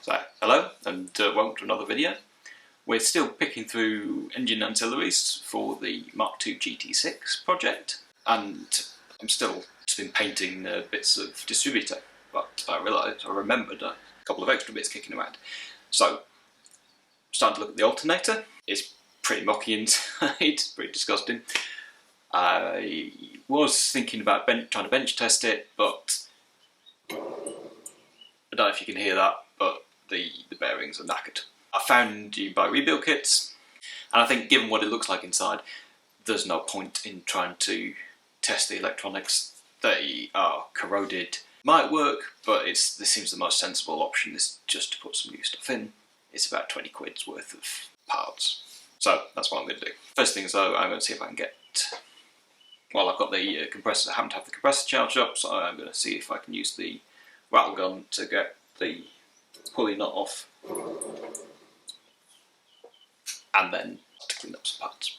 So, hello and welcome to another video. We're still picking through engine ancillaries for the Mark II GT6 project, and I'm still just been painting bits of distributor, but I remembered a couple of extra bits kicking around. So, starting to look at the alternator. It's pretty mucky inside, it's pretty disgusting. I was thinking about trying to bench test it, but I don't know if you can hear that, but the bearings are knackered. I found you buy rebuild kits, and I think given what it looks like inside, there's no point in trying to test the electronics. They are corroded. Might work, but this seems the most sensible option is just to put some new stuff in. It's about 20 quid's worth of parts. So that's what I'm going to do. First thing is though, I'm going to see if I can get... Well, I've got the compressor, I happen to have the compressor charged up, so I'm going to see if I can use the rattle gun to get the pulley nut off, and then to clean up some parts.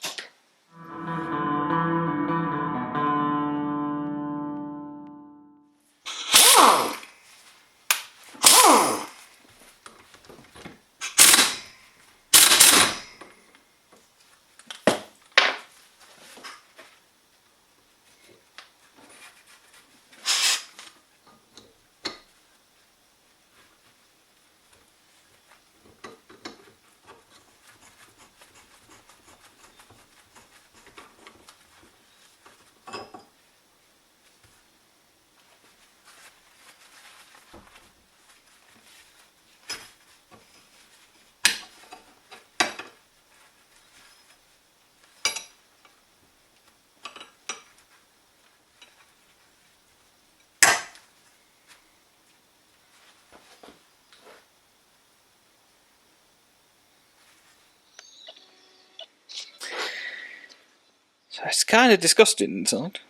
So it's kind of disgusting inside.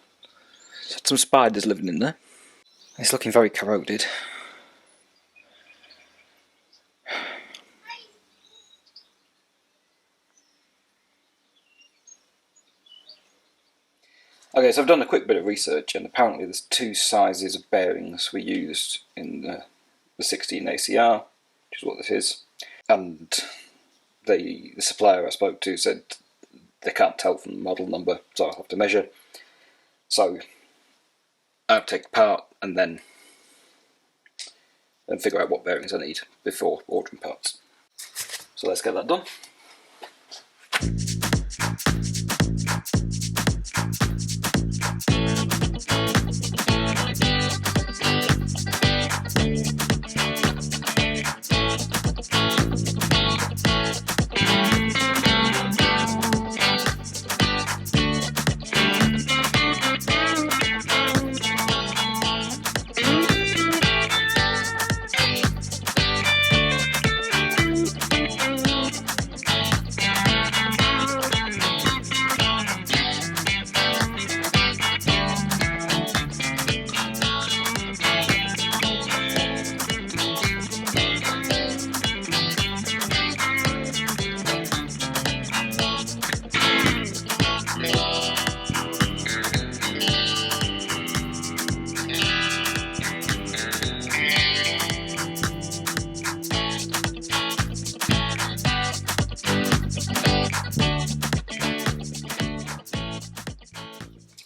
It's had some spiders living in there. It's looking very corroded. Okay, so I've done a quick bit of research, and apparently there's two sizes of bearings we used in the 16 ACR, which is what this is. And the supplier I spoke to said they can't tell from the model number, so I'll have to measure. So I'll take it apart and then figure out what bearings I need before ordering parts. So let's get that done.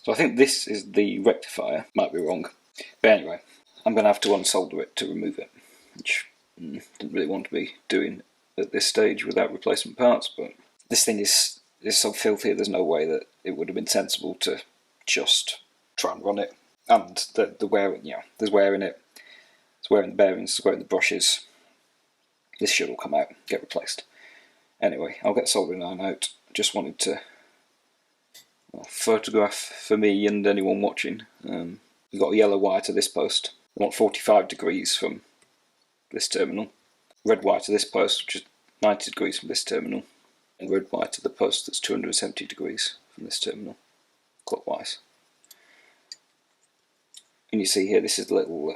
So I think this is the rectifier, might be wrong, but anyway, I'm going to have to unsolder it to remove it, which I didn't really want to be doing at this stage without replacement parts, but this thing is so filthy there's no way that it would have been sensible to just try and run it. And the wear, there's wear in it, there's wear in the bearings, there's wear in the brushes. This should all come out, get replaced. Anyway, I'll get soldering iron out. Just wanted to photograph for me and anyone watching. We've got a yellow wire to this post. I want 45 degrees from this terminal. Red wire to this post, which is 90 degrees from this terminal. And red wire to the post that's 270 degrees from this terminal, clockwise. And you see here, this is the little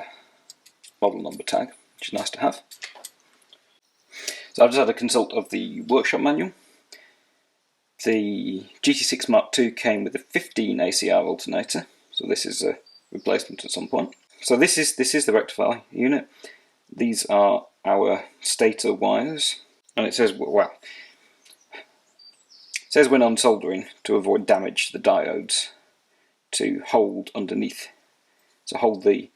model number tag, which is nice to have. So I've just had a consult of the workshop manual. The GT6 Mk2 came with a 15 ACR alternator, so this is a replacement at some point. So this is the rectifier unit. These are our stator wires, and it says, well, it says when unsoldering to avoid damage to the diodes, to hold underneath, to hold the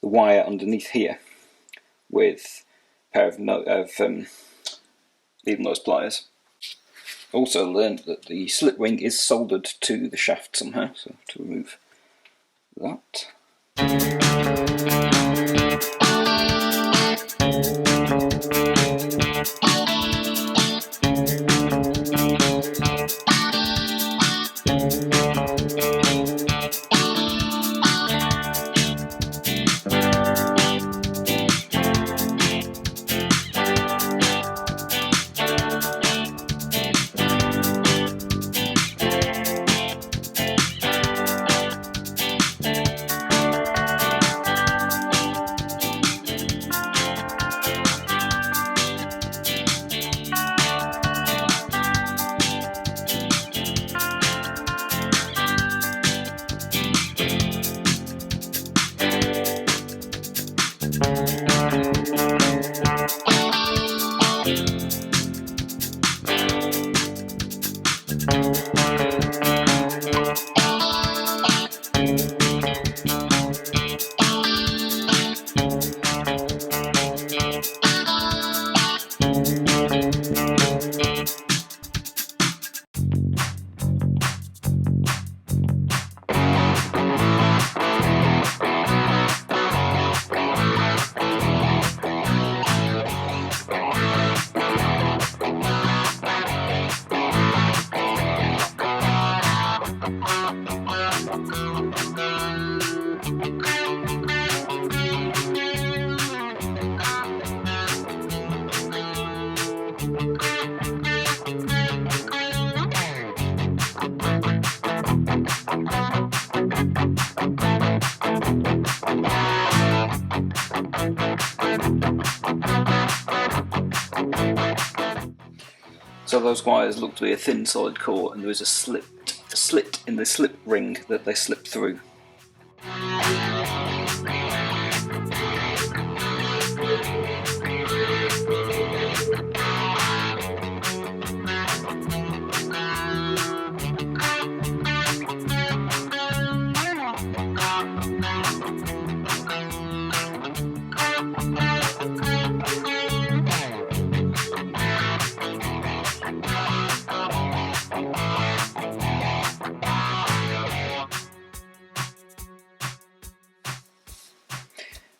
wire underneath here with a pair of needle nose pliers. Also learned that the slip ring is soldered to the shaft somehow, so to remove that. So those wires look to be a thin solid core, and there is a slit in the slip ring that they slip through.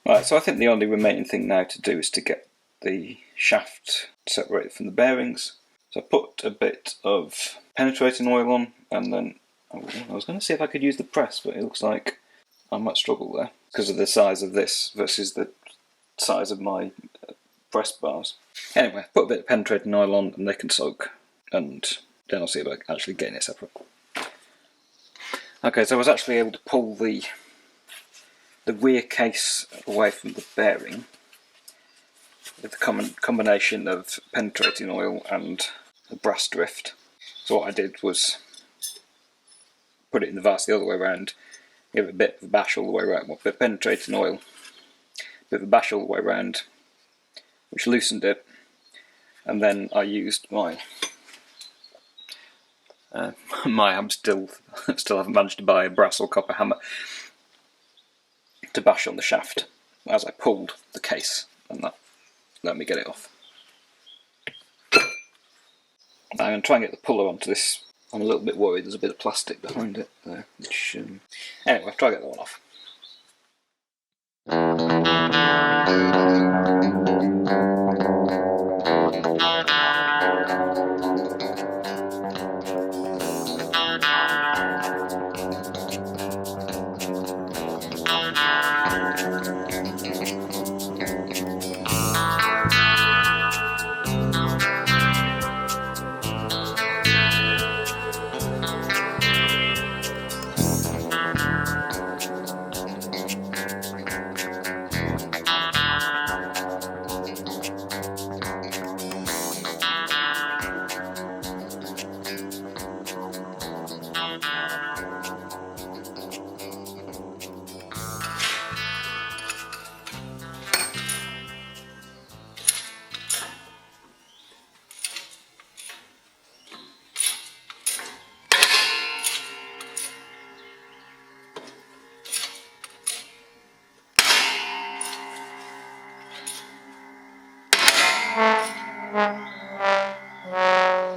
Right, so I think the only remaining thing now to do is to get the shaft separated from the bearings. So I put a bit of penetrating oil on, and then I was going to see if I could use the press, but it looks like I might struggle there because of the size of this versus the size of my press bars. Anyway, put a bit of penetrating oil on and they can soak, and then I'll see about actually getting it separate. Okay, so I was actually able to pull the rear case away from the bearing with the combination of penetrating oil and a brass drift. So what I did was put it in the vase the other way around, give it a bit of a bash all the way around, a bit of penetrating oil, a bit of a bash all the way around, which loosened it, and then I used my I'm still haven't managed to buy a brass or copper hammer to bash on the shaft as I pulled the case, and that let me get it off. I'm going to try and get the puller onto this. I'm a little bit worried there's a bit of plastic behind it there, which anyway, I'll try to get that one off.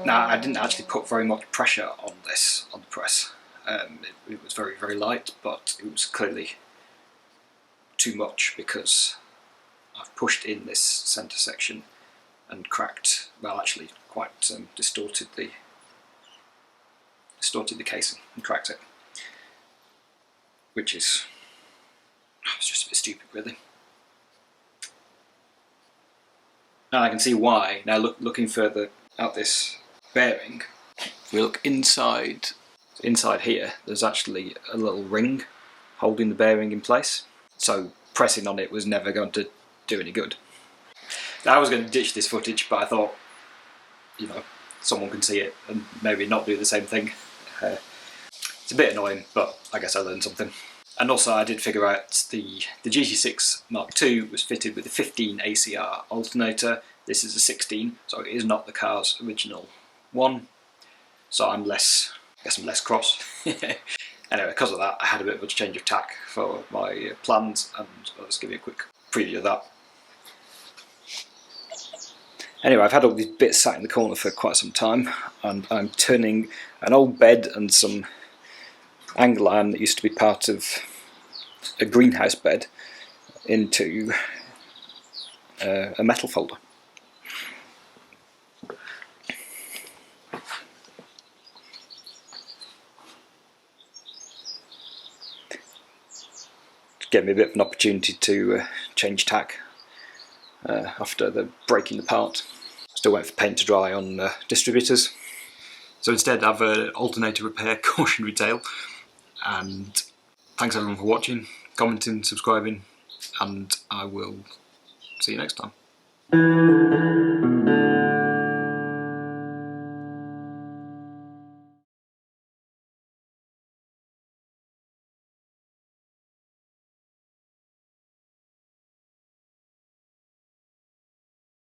Now, I didn't actually put very much pressure on this, on the press. It was very, very light, but it was clearly too much because I've pushed in this centre section and cracked, well, actually quite distorted the casing and cracked it, which is, it's just a bit stupid, really. Now I can see why. Now looking further out this bearing, if we look inside here, there's actually a little ring holding the bearing in place. So pressing on it was never going to do any good. Now, I was going to ditch this footage, but I thought, you know, someone can see it and maybe not do the same thing. It's a bit annoying, but I guess I learned something. And also I did figure out the GT6 Mk2 was fitted with a 15 ACR alternator. This is a 16, so it is not the car's original one. So I guess I'm less cross. Anyway, because of that, I had a bit of a change of tack for my plans, and I'll just give you a quick preview of that. Anyway, I've had all these bits sat in the corner for quite some time, and I'm turning an old bed and some angle iron that used to be part of a greenhouse bed into a metal folder. Gave me a bit of an opportunity to change tack after the breaking apart. Still waiting for paint to dry on distributors. So instead I have an alternator repair cautionary tale. And thanks everyone for watching, commenting, subscribing, and I will see you next time.